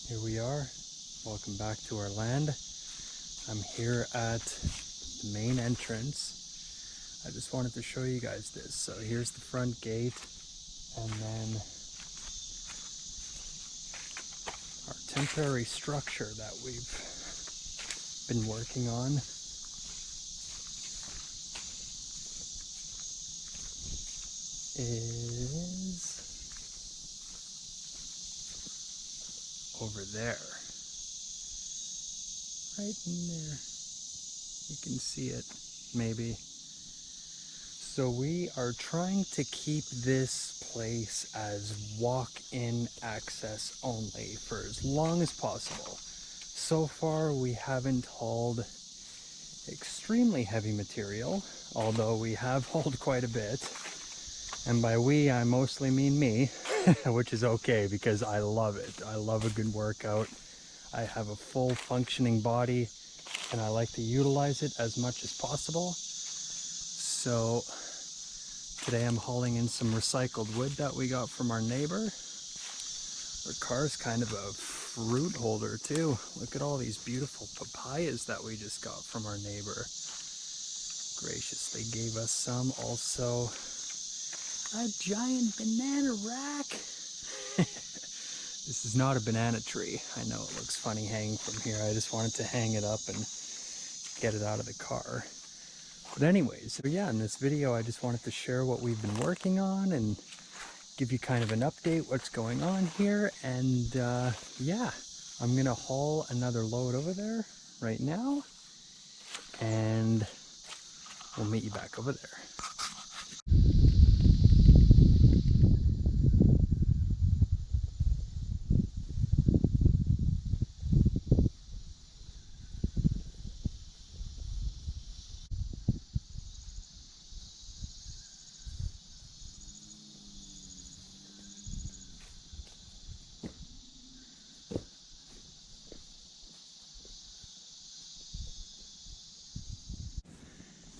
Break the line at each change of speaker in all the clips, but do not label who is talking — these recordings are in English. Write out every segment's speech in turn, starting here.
Here we are. Welcome back to our land. I'm here at the main entrance. I just wanted to show you guys this. So here's the front gate, and then our temporary structure that we've been working on. Is over there. Right in there. You can see it, maybe. So we are trying to keep this place as walk-in access only for as long as possible. So far we haven't hauled extremely heavy material, although we have hauled quite a bit. And by we, I mostly mean me, which is okay because I love it. I love a good workout. I have a full functioning body and I like to utilize it as much as possible. So today I'm hauling in some recycled wood that we got from our neighbor. Our car's kind of a fruit holder too. Look at all these beautiful papayas that we just got from our neighbor. Graciously gave us some. Also, a giant banana rack. This is not a banana tree. I know it looks funny hanging from here. I just wanted to hang it up and get it out of the car. But anyways, so yeah, in this video I just wanted to share what we've been working on and give you kind of an update what's going on here. And yeah, I'm gonna haul another load over there right now and we'll meet you back over there.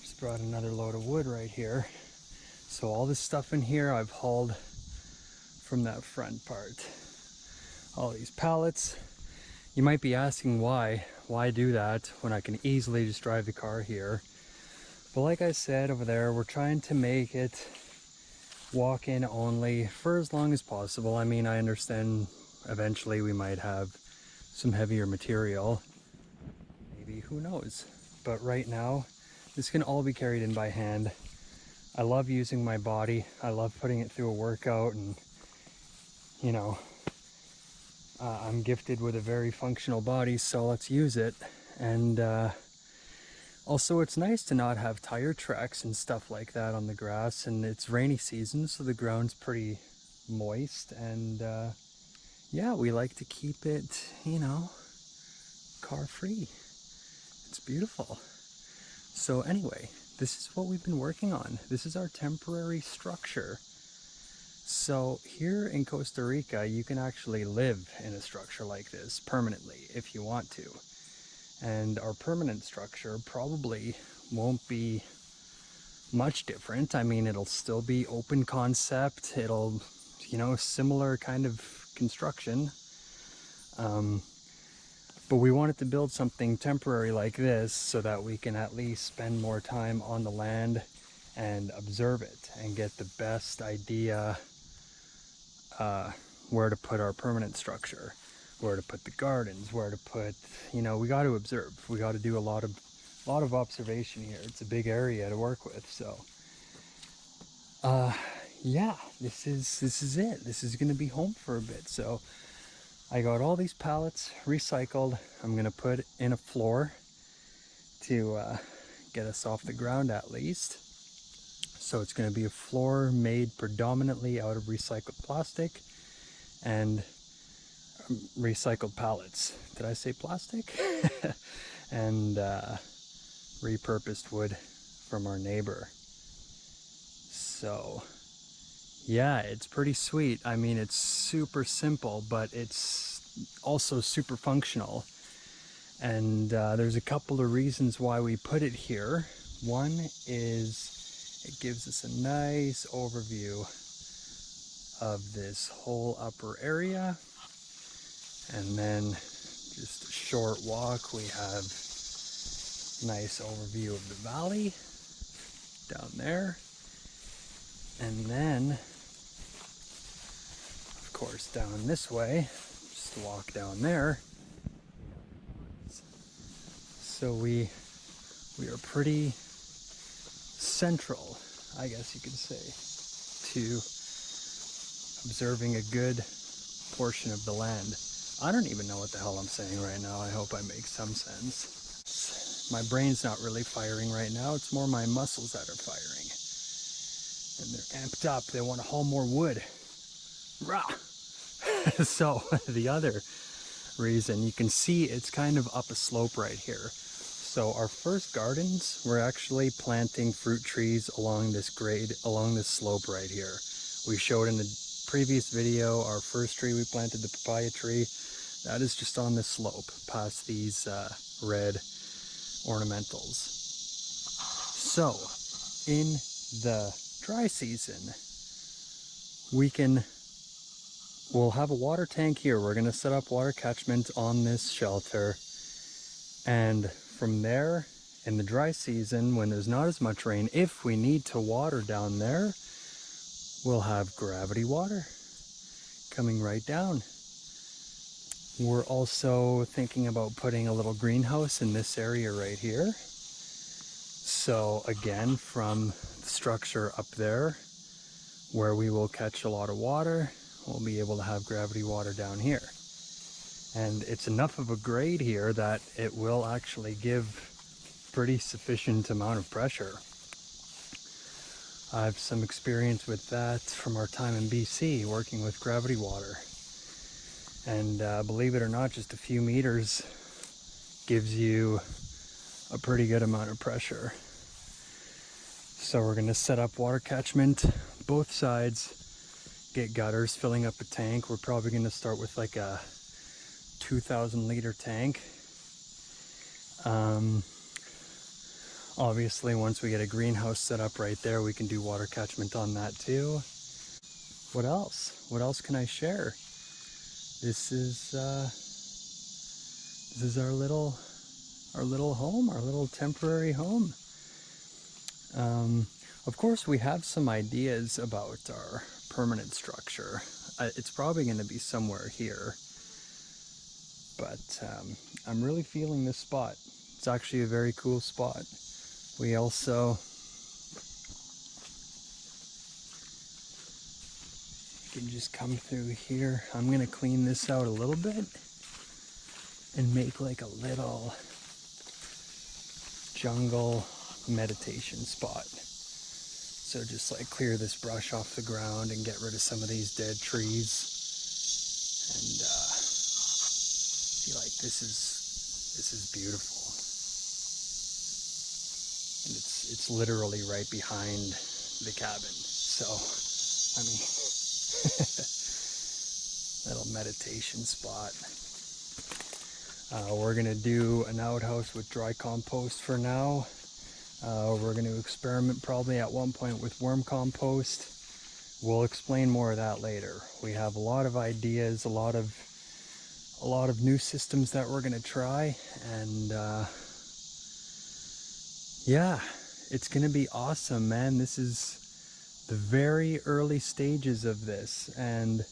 Just brought another load of wood right here. So all this stuff in here I've hauled from that front part. All these pallets. You might be asking why do that when I can easily just drive the car here. But like I said over there, we're trying to make it walk-in only for as long as possible. I mean, I understand eventually we might have some heavier material. Maybe, who knows? But right now, this can all be carried in by hand. I love using my body. I love putting it through a workout, and you know, I'm gifted with a very functional body, so let's use it. And also, it's nice to not have tire tracks and stuff like that on the grass, and it's rainy season, so the ground's pretty moist, and yeah, we like to keep it, you know, car free. It's beautiful. So anyway, this is what we've been working on. This is our temporary structure. So here in Costa Rica, you can actually live in a structure like this permanently if you want to. And our permanent structure probably won't be much different. I mean, it'll still be open concept. It'll, you know, similar kind of construction. But we wanted to build something temporary like this so that we can at least spend more time on the land and observe it and get the best idea where to put our permanent structure, where to put the gardens, where to put, you know, we got to observe. We got to do a lot of observation here. It's a big area to work with, so yeah, this is it. This is going to be home for a bit. So I got all these pallets recycled. I'm going to put in a floor to get us off the ground at least. So it's going to be a floor made predominantly out of recycled plastic and recycled pallets. Did I say plastic? And repurposed wood from our neighbor. So yeah, it's pretty sweet. I mean, it's super simple, but it's also super functional. And there's a couple of reasons why we put it here. One is it gives us a nice overview of this whole upper area. And then just a short walk, we have a nice overview of the valley down there. And then, of course, down this way, just walk down there. So we are pretty central, I guess you could say, to observing a good portion of the land. I don't even know what the hell I'm saying right now. I hope I make some sense. My brain's not really firing right now. It's more my muscles that are firing. And they're amped up. They want to haul more wood. Rah! So the other reason, you can see it's kind of up a slope right here. So our first gardens, we're actually planting fruit trees along this grade, along this slope right here. We showed in the previous video our first tree we planted, the papaya tree. That is just on this slope past these red ornamentals. So in the dry season, we'll have a water tank here. We're going to set up water catchment on this shelter, and from there, in the dry season, when there's not as much rain, if we need to water down there, we'll have gravity water coming right down. We're also thinking about putting a little greenhouse in this area right here. So again, from the structure up there, where we will catch a lot of water, we'll be able to have gravity water down here. And it's enough of a grade here that it will actually give pretty sufficient amount of pressure. I have some experience with that from our time in BC working with gravity water. And believe it or not, just a few meters gives you a pretty good amount of pressure. So we're going to set up water catchment both sides, get gutters, filling up a tank. We're probably going to start with like a 2,000 liter tank. Obviously, once we get a greenhouse set up right there, we can do water catchment on that too. What else? What else can I share? This is our little home, our little temporary home. Of course, we have some ideas about our permanent structure. It's probably going to be somewhere here. But I'm really feeling this spot. It's actually a very cool spot. We also, you can just come through here. I'm gonna clean this out a little bit and make like a little jungle meditation spot. So just like clear this brush off the ground and get rid of some of these dead trees. And see, like this is beautiful. And it's literally right behind the cabin. So, I mean, little meditation spot. We're gonna do an outhouse with dry compost for now. We're gonna experiment probably at one point with worm compost. We'll explain more of that later. We have a lot of ideas, a lot of new systems that we're gonna try, and yeah, it's gonna be awesome, man. This is the very early stages of this, and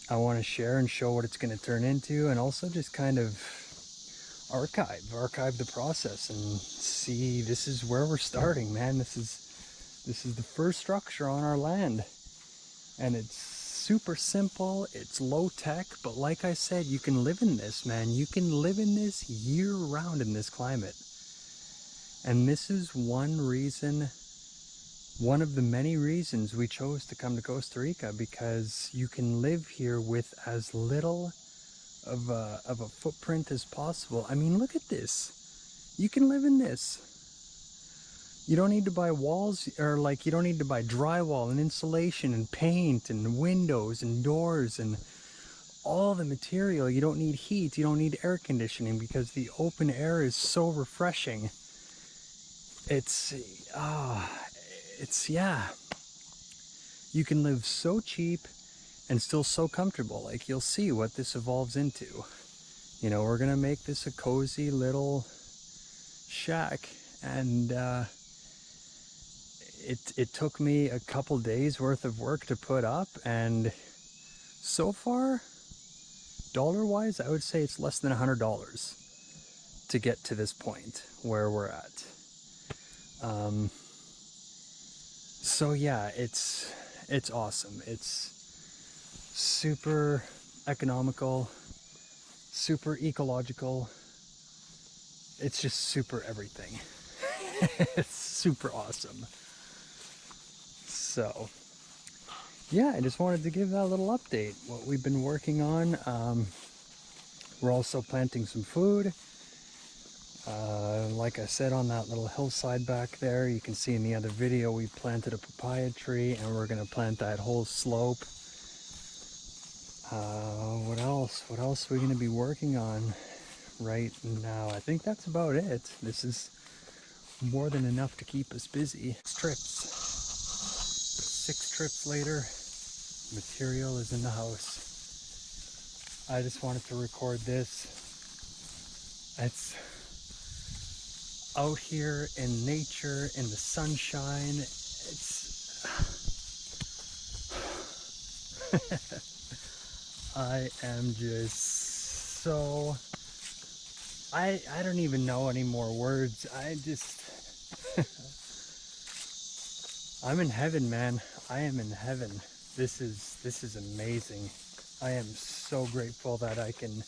I want to share and show what it's going to turn into, and also just kind of archive the process and see this is where we're starting, man. This is the first structure on our land, and it's super simple, it's low tech, but like I said, you can live in this, man. You can live in this year round in this climate. And this is one of the many reasons we chose to come to Costa Rica, because you can live here with as little of a footprint as possible. I mean, look at this. You can live in this. You don't need to buy walls, or like you don't need to buy drywall and insulation and paint and windows and doors and all the material. You don't need heat. You don't need air conditioning, because the open air is so refreshing. Yeah. You can live so cheap and still so comfortable. Like, you'll see what this evolves into. You know, we're gonna make this a cozy little shack, and it took me a couple days worth of work to put up, and so far, dollar-wise, I would say it's less than $100 to get to this point where we're at. So yeah, it's awesome. It's super economical, super ecological. It's just super everything. It's super awesome. So yeah, I just wanted to give that little update, what we've been working on. We're also planting some food. Like I said, on that little hillside back there, you can see in the other video, we planted a papaya tree, and we're going to plant that whole slope. What else? What else are we going to be working on right now? I think that's about it. This is more than enough to keep us busy. 6 trips later, material is in the house. I just wanted to record this. It's out here in nature, in the sunshine. It's I am just so I don't even know any more words. I'm in heaven, man. I am in heaven. This is amazing. I am so grateful that I can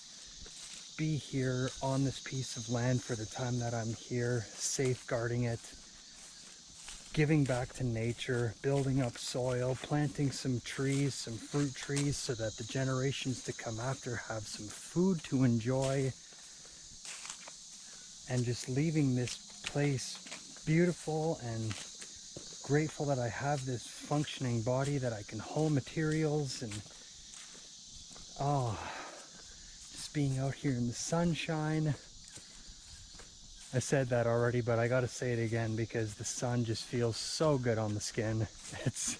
be here on this piece of land for the time that I'm here, safeguarding it, giving back to nature, building up soil, planting some trees, some fruit trees, so that the generations to come after have some food to enjoy, and just leaving this place beautiful and grateful that I have this functioning body, that I can haul materials, and just being out here in the sunshine. I said that already, but I gotta say it again because the sun just feels so good on the skin. It's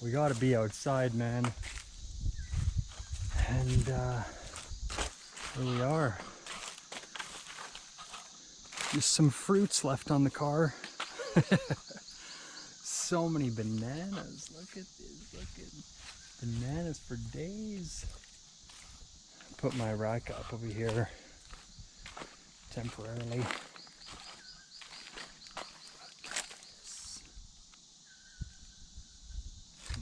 we gotta be outside, man. And here we are. Just some fruits left on the car. So many bananas. Look at this. Look at bananas for days. Put my rack up over here temporarily.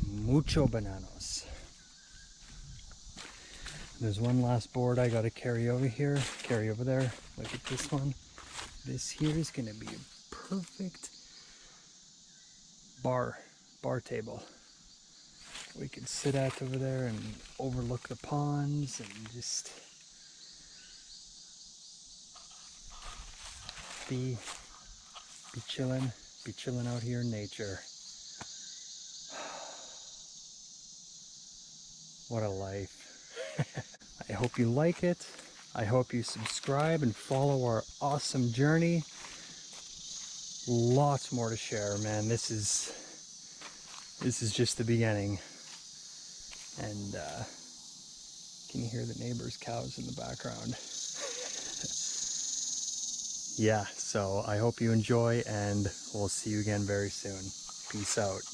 Mucho bananos. There's one last board I gotta carry over here, carry over there. Look at this one. This here is gonna be a perfect bar table. We could sit at over there and overlook the ponds and just be chilling out here in nature. What a life. I hope you like it. I hope you subscribe and follow our awesome journey. Lots more to share, man. This is just the beginning. And can you hear the neighbor's cows in the background? Yeah, so I hope you enjoy, and we'll see you again very soon. Peace out.